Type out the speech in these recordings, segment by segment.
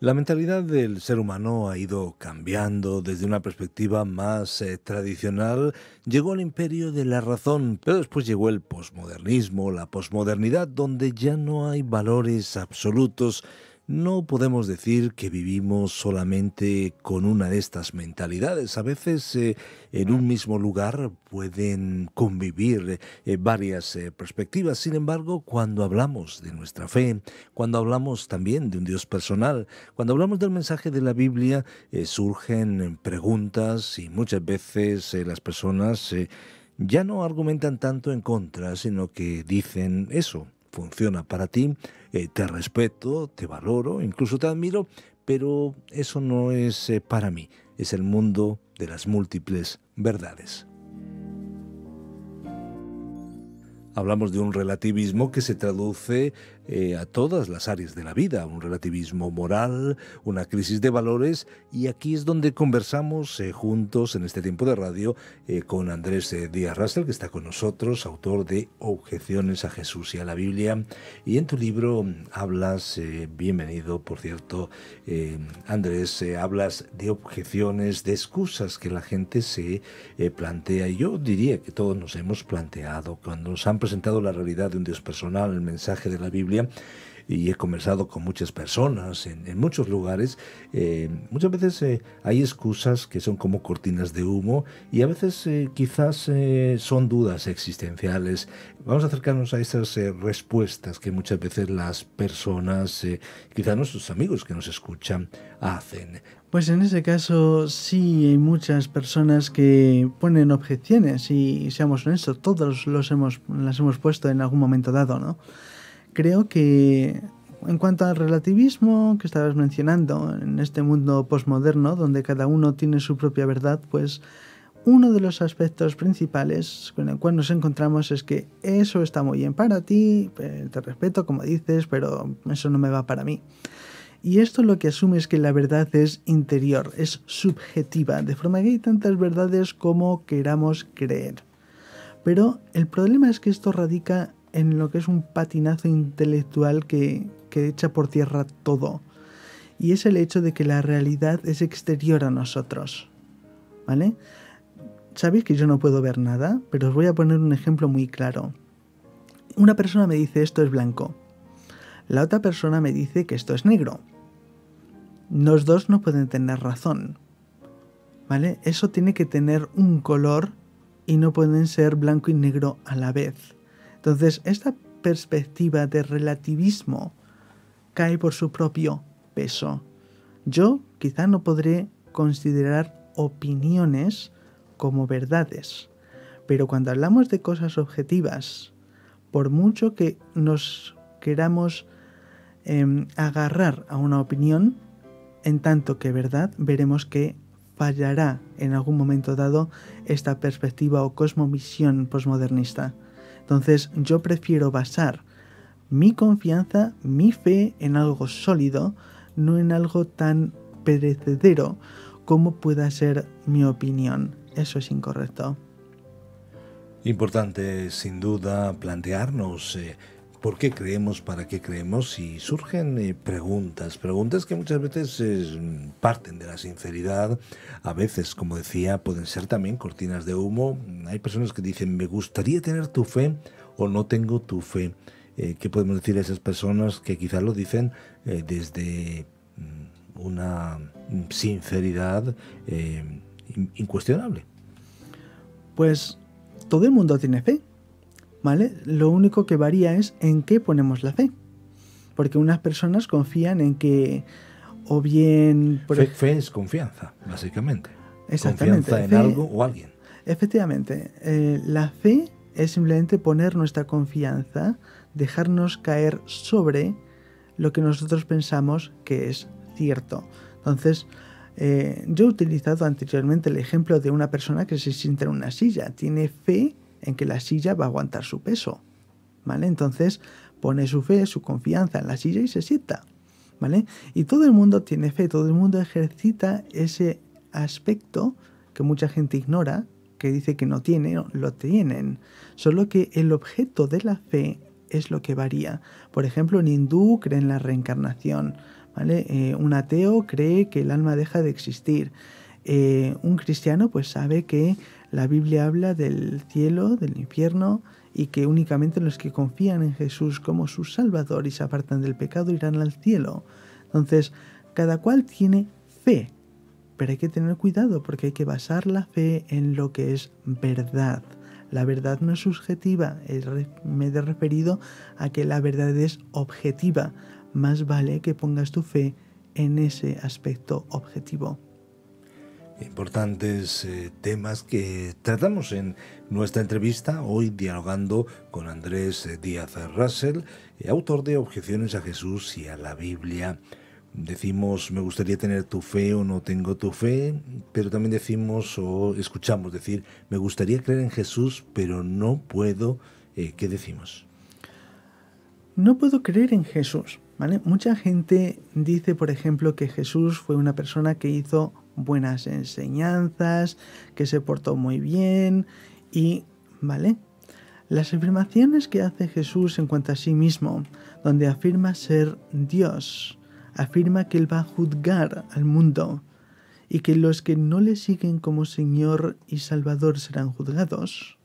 La mentalidad del ser humano ha ido cambiando desde una perspectiva más tradicional. Llegó el imperio de la razón, pero después llegó el posmodernismo, la posmodernidad, donde ya no hay valores absolutos. No podemos decir que vivimos solamente con una de estas mentalidades. A veces en un mismo lugar pueden convivir varias perspectivas. Sin embargo, cuando hablamos de nuestra fe, cuando hablamos también de un Dios personal, cuando hablamos del mensaje de la Biblia, surgen preguntas y muchas veces las personas ya no argumentan tanto en contra, sino que dicen eso. Funciona para ti, te respeto, te valoro, incluso te admiro, pero eso no es para mí, es el mundo de las múltiples verdades. Hablamos de un relativismo que se traduce a todas las áreas de la vida, un relativismo moral, una crisis de valores, y aquí es donde conversamos juntos en este tiempo de radio con Andrés Díaz Russell, que está con nosotros, autor de Objeciones a Jesús y a la Biblia, y en tu libro hablas, bienvenido por cierto, Andrés, hablas de objeciones, de excusas que la gente se plantea, y yo diría que todos nos hemos planteado cuando nos han presentado la realidad de un Dios personal, el mensaje de la Biblia, y he conversado con muchas personas en muchos lugares. Muchas veces hay excusas que son como cortinas de humo y a veces quizás son dudas existenciales. Vamos a acercarnos a esas respuestas que muchas veces las personas, quizás nuestros amigos que nos escuchan, hacen. Pues en ese caso sí hay muchas personas que ponen objeciones y seamos honestos, todos las hemos puesto en algún momento dado, ¿no? Creo que en cuanto al relativismo que estabas mencionando, en este mundo posmoderno donde cada uno tiene su propia verdad, pues uno de los aspectos principales con el cual nos encontramos es que eso está muy bien para ti, te respeto como dices, pero eso no me va para mí. Y esto lo que asume es que la verdad es interior, es subjetiva, de forma que hay tantas verdades como queramos creer. Pero el problema es que esto radica en lo que es un patinazo intelectual que echa por tierra todo. Y es el hecho de que la realidad es exterior a nosotros. ¿Vale? Sabéis que yo no puedo ver nada, pero os voy a poner un ejemplo muy claro. Una persona me dice esto es blanco. La otra persona me dice que esto es negro. Los dos no pueden tener razón, ¿vale? Eso tiene que tener un color y no pueden ser blanco y negro a la vez. Entonces, esta perspectiva de relativismo cae por su propio peso. Yo quizá no podré considerar opiniones como verdades, pero cuando hablamos de cosas objetivas, por mucho que nos queramos agarrar a una opinión, en tanto que verdad, veremos que fallará en algún momento dado esta perspectiva o cosmovisión posmodernista. Entonces yo prefiero basar mi confianza, mi fe en algo sólido, no en algo tan perecedero como pueda ser mi opinión. Eso es incorrecto. Importante, sin duda, plantearnos por qué creemos, para qué creemos, y surgen preguntas que muchas veces parten de la sinceridad. A veces, como decía, pueden ser también cortinas de humo. Hay personas que dicen, me gustaría tener tu fe o no tengo tu fe. ¿Qué podemos decir a esas personas que quizás lo dicen desde una sinceridad incuestionable? Pues todo el mundo tiene fe, ¿vale? Lo único que varía es en qué ponemos la fe. Porque unas personas confían en que, o bien... Fe es confianza, básicamente. Exactamente. Confianza en algo o alguien. Efectivamente, la fe es simplemente poner nuestra confianza, dejarnos caer sobre lo que nosotros pensamos que es cierto. Entonces, yo he utilizado anteriormente el ejemplo de una persona que se sienta en una silla. Tiene fe en que la silla va a aguantar su peso, ¿vale? Entonces pone su fe, su confianza en la silla y se sienta, ¿vale? Y todo el mundo tiene fe, todo el mundo ejercita ese aspecto que mucha gente ignora, que dice que no tiene, no, lo tienen. Solo que el objeto de la fe es lo que varía. Por ejemplo, en hindú creen en la reencarnación, ¿vale? Un ateo cree que el alma deja de existir. Un cristiano pues sabe que la Biblia habla del cielo, del infierno, y que únicamente los que confían en Jesús como su Salvador y se apartan del pecado irán al cielo. Entonces, cada cual tiene fe, pero hay que tener cuidado porque hay que basar la fe en lo que es verdad. La verdad no es subjetiva, me he referido a que la verdad es objetiva. Más vale que pongas tu fe en ese aspecto objetivo. Importantes temas que tratamos en nuestra entrevista, hoy dialogando con Andrés Díaz Russell, autor de Objeciones a Jesús y a la Biblia. Decimos, me gustaría tener tu fe o no tengo tu fe, pero también decimos o escuchamos decir, me gustaría creer en Jesús, pero no puedo. ¿Qué decimos? No puedo creer en Jesús, ¿vale? Mucha gente dice, por ejemplo, que Jesús fue una persona que hizo buenas enseñanzas, que se portó muy bien y, ¿vale? Las afirmaciones que hace Jesús en cuanto a sí mismo, donde afirma ser Dios, afirma que Él va a juzgar al mundo y que los que no le siguen como Señor y Salvador serán juzgados,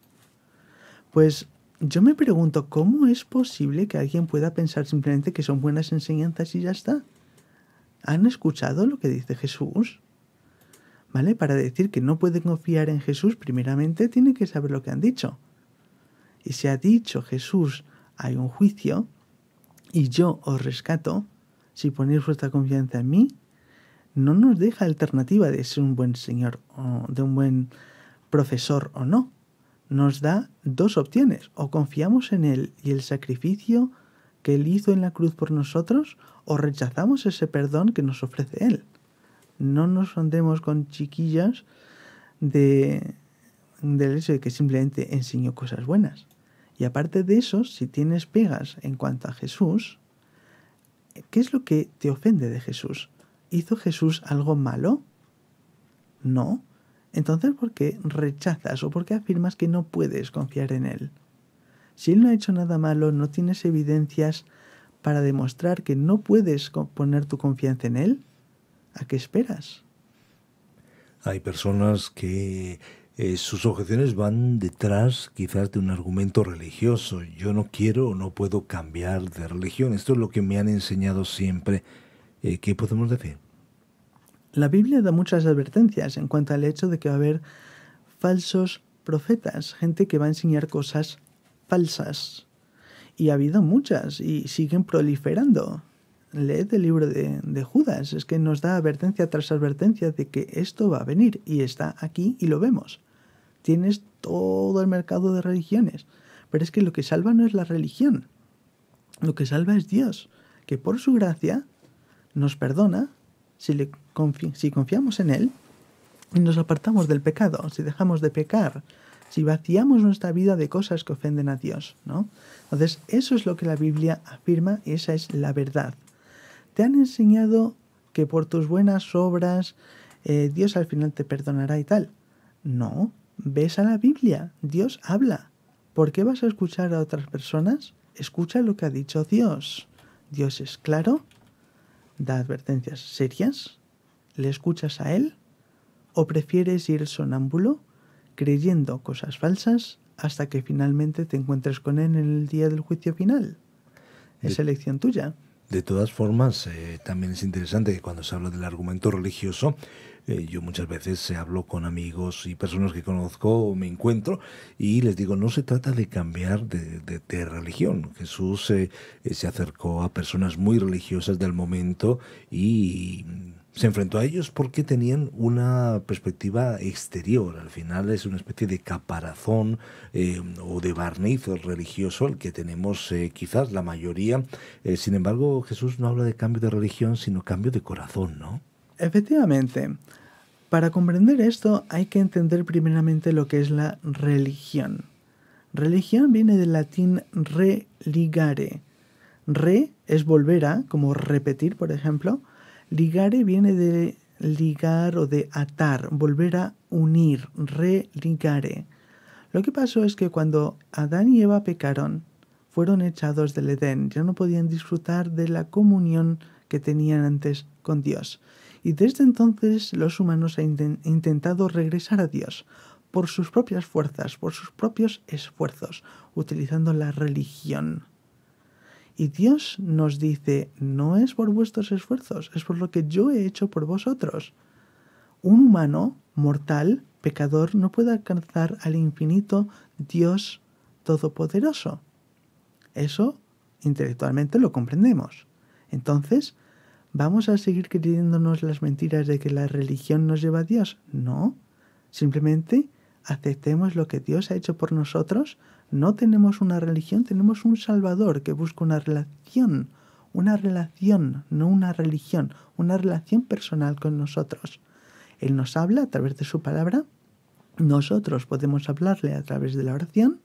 pues yo me pregunto, ¿cómo es posible que alguien pueda pensar simplemente que son buenas enseñanzas y ya está? ¿Han escuchado lo que dice Jesús? ¿Vale? Para decir que no pueden confiar en Jesús, primeramente tienen que saber lo que han dicho. Y si ha dicho Jesús, hay un juicio, y yo os rescato, si ponéis vuestra confianza en mí, no nos deja alternativa de ser un buen señor, o de un buen profesor o no. Nos da dos opciones, o confiamos en Él y el sacrificio que Él hizo en la cruz por nosotros, o rechazamos ese perdón que nos ofrece Él. No nos andemos con chiquillas del hecho de que simplemente enseñó cosas buenas. Y aparte de eso, si tienes pegas en cuanto a Jesús, ¿qué es lo que te ofende de Jesús? ¿Hizo Jesús algo malo? No. Entonces, ¿por qué rechazas o por qué afirmas que no puedes confiar en Él? Si Él no ha hecho nada malo, no tienes evidencias para demostrar que no puedes poner tu confianza en Él, ¿a qué esperas? Hay personas que sus objeciones van detrás quizás de un argumento religioso. Yo no quiero o no puedo cambiar de religión. Esto es lo que me han enseñado siempre. ¿Qué podemos decir? La Biblia da muchas advertencias en cuanto al hecho de que va a haber falsos profetas, gente que va a enseñar cosas falsas. Y ha habido muchas y siguen proliferando. Leed el libro de Judas, es que nos da advertencia tras advertencia de que esto va a venir y está aquí y lo vemos. Tienes todo el mercado de religiones, pero es que lo que salva no es la religión, lo que salva es Dios, que por su gracia nos perdona si confiamos en Él y nos apartamos del pecado, si dejamos de pecar, si vaciamos nuestra vida de cosas que ofenden a Dios, ¿no? Entonces, eso es lo que la Biblia afirma y esa es la verdad. ¿Te han enseñado que por tus buenas obras Dios al final te perdonará y tal? No, ves a la Biblia, Dios habla. ¿Por qué vas a escuchar a otras personas? Escucha lo que ha dicho Dios. Dios es claro, da advertencias serias, ¿le escuchas a Él? ¿O prefieres ir sonámbulo, creyendo cosas falsas, hasta que finalmente te encuentres con Él en el día del juicio final? Es elección tuya. De todas formas, también es interesante que cuando se habla del argumento religioso, yo muchas veces hablo con amigos y personas que conozco, me encuentro y les digo, no se trata de cambiar de religión. Jesús se acercó a personas muy religiosas del momento y se enfrentó a ellos porque tenían una perspectiva exterior. Al final es una especie de caparazón o de barniz religioso el que tenemos quizás la mayoría. Sin embargo, Jesús no habla de cambio de religión, sino cambio de corazón, ¿no? Efectivamente. Para comprender esto hay que entender primeramente lo que es la religión. Religión viene del latín religare. Re es volver a, como repetir, por ejemplo. Ligare viene de ligar o de atar, volver a unir, religare. Lo que pasó es que cuando Adán y Eva pecaron, fueron echados del Edén, ya no podían disfrutar de la comunión que tenían antes con Dios. Y desde entonces los humanos han intentado regresar a Dios por sus propias fuerzas, por sus propios esfuerzos, utilizando la religión. Y Dios nos dice, no es por vuestros esfuerzos, es por lo que yo he hecho por vosotros. Un humano mortal, pecador, no puede alcanzar al infinito Dios todopoderoso. Eso intelectualmente lo comprendemos. Entonces, ¿vamos a seguir creyéndonos las mentiras de que la religión nos lleva a Dios? No. Simplemente aceptemos lo que Dios ha hecho por nosotros. No tenemos una religión, tenemos un Salvador que busca una relación, no una religión, una relación personal con nosotros. Él nos habla a través de su palabra, nosotros podemos hablarle a través de la oración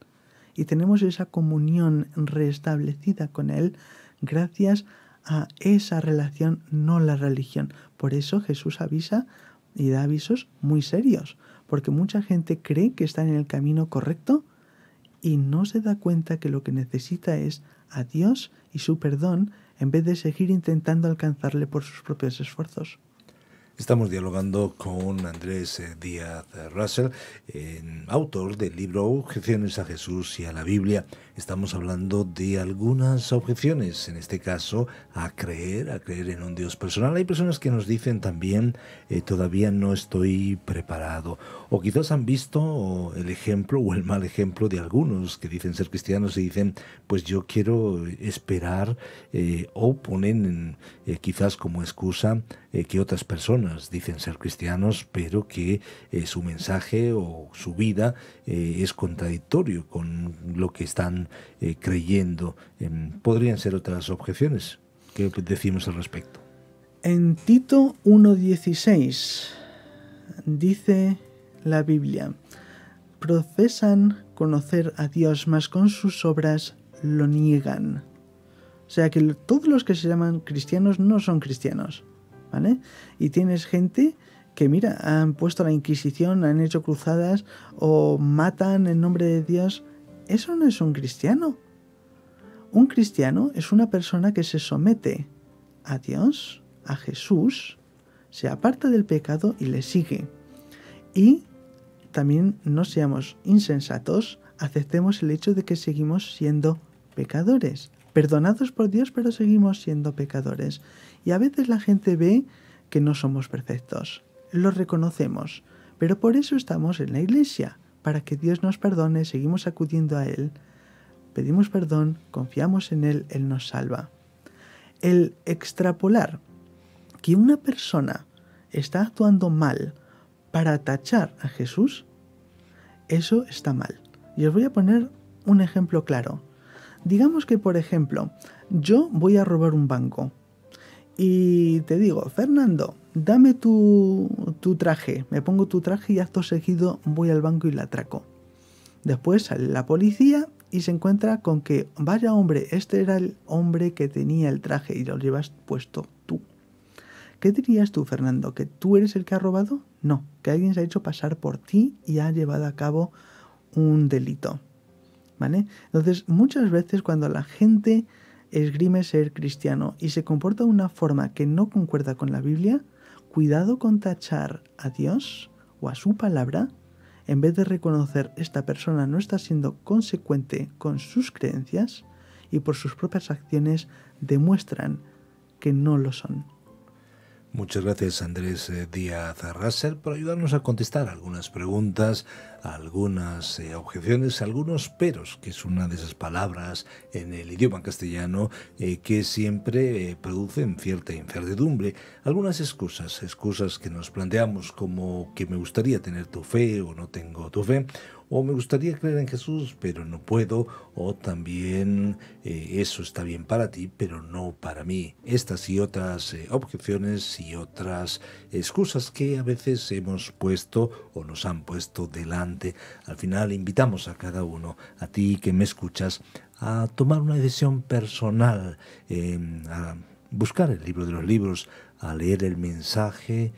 y tenemos esa comunión restablecida con Él gracias a esa relación, no la religión. Por eso Jesús avisa y da avisos muy serios, porque mucha gente cree que está en el camino correcto y no se da cuenta que lo que necesita es a Dios y su perdón en vez de seguir intentando alcanzarle por sus propios esfuerzos. Estamos dialogando con Andrés Díaz Russell, autor del libro Objeciones a Jesús y a la Biblia. Estamos hablando de algunas objeciones, en este caso a creer en un Dios personal. Hay personas que nos dicen también, todavía no estoy preparado. O quizás han visto el ejemplo o el mal ejemplo de algunos que dicen ser cristianos y dicen, pues yo quiero esperar, o ponen quizás como excusa que otras personas dicen ser cristianos, pero que su mensaje o su vida es contradictorio con lo que están creyendo. Podrían ser otras objeciones. ¿Qué decimos al respecto? En Tito 1:16 dice la Biblia, profesan conocer a Dios, mas con sus obras lo niegan. O sea que todos los que se llaman cristianos no son cristianos, ¿vale? Y tienes gente que, mira, han puesto la Inquisición, han hecho cruzadas o matan en nombre de Dios. Eso no es un cristiano. Un cristiano es una persona que se somete a Dios, a Jesús, se aparta del pecado y le sigue. Y también no seamos insensatos, aceptemos el hecho de que seguimos siendo pecadores. Perdonados por Dios, pero seguimos siendo pecadores. Y a veces la gente ve que no somos perfectos. Lo reconocemos. Pero por eso estamos en la iglesia, para que Dios nos perdone, seguimos acudiendo a Él, pedimos perdón, confiamos en Él, Él nos salva. El extrapolar que una persona está actuando mal para tachar a Jesús, eso está mal. Y os voy a poner un ejemplo claro. Digamos que, por ejemplo, yo voy a robar un banco y te digo, Fernando, dame tu traje, me pongo tu traje y acto seguido voy al banco y la atraco. Después sale la policía y se encuentra con que, vaya hombre, este era el hombre que tenía el traje y lo llevas puesto tú. ¿Qué dirías tú, Fernando? ¿Que tú eres el que ha robado? No, que alguien se ha hecho pasar por ti y ha llevado a cabo un delito. ¿Vale? Entonces, muchas veces cuando la gente esgrime ser cristiano y se comporta de una forma que no concuerda con la Biblia, cuidado con tachar a Dios o a su palabra, en vez de reconocer esta persona no está siendo consecuente con sus creencias y por sus propias acciones demuestran que no lo son. Muchas gracias, Andrés Díaz Russell, por ayudarnos a contestar algunas preguntas, algunas objeciones, algunos peros, que es una de esas palabras en el idioma castellano que siempre producen cierta incertidumbre. Algunas excusas que nos planteamos, como que me gustaría tener tu fe o no tengo tu fe, o me gustaría creer en Jesús, pero no puedo, o también eso está bien para ti, pero no para mí. Estas y otras objeciones y otras excusas que a veces hemos puesto o nos han puesto delante. Al final invitamos a cada uno, a ti que me escuchas, a tomar una decisión personal, a buscar el libro de los libros, a leer el mensaje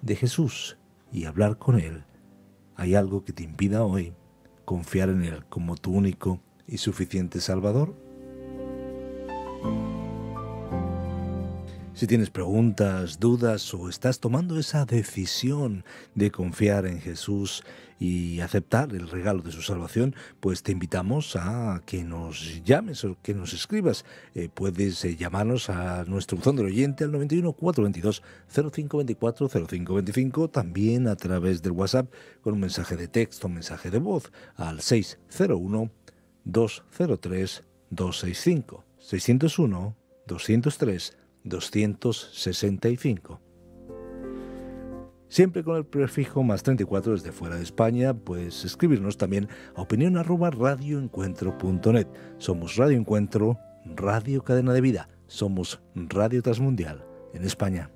de Jesús y hablar con Él. ¿Hay algo que te impida hoy confiar en Él como tu único y suficiente Salvador? Si tienes preguntas, dudas o estás tomando esa decisión de confiar en Jesús y aceptar el regalo de su salvación, pues te invitamos a que nos llames o que nos escribas. Puedes llamarnos a nuestro buzón del oyente al 91 422 0524 0525, también a través del WhatsApp con un mensaje de texto, un mensaje de voz al 601 203 265 601 203 265. Siempre con el prefijo más 34 desde fuera de España, puedes escribirnos también a opinión@radioencuentro.net. Somos Radio Encuentro, Radio Cadena de Vida. Somos Radio Transmundial en España.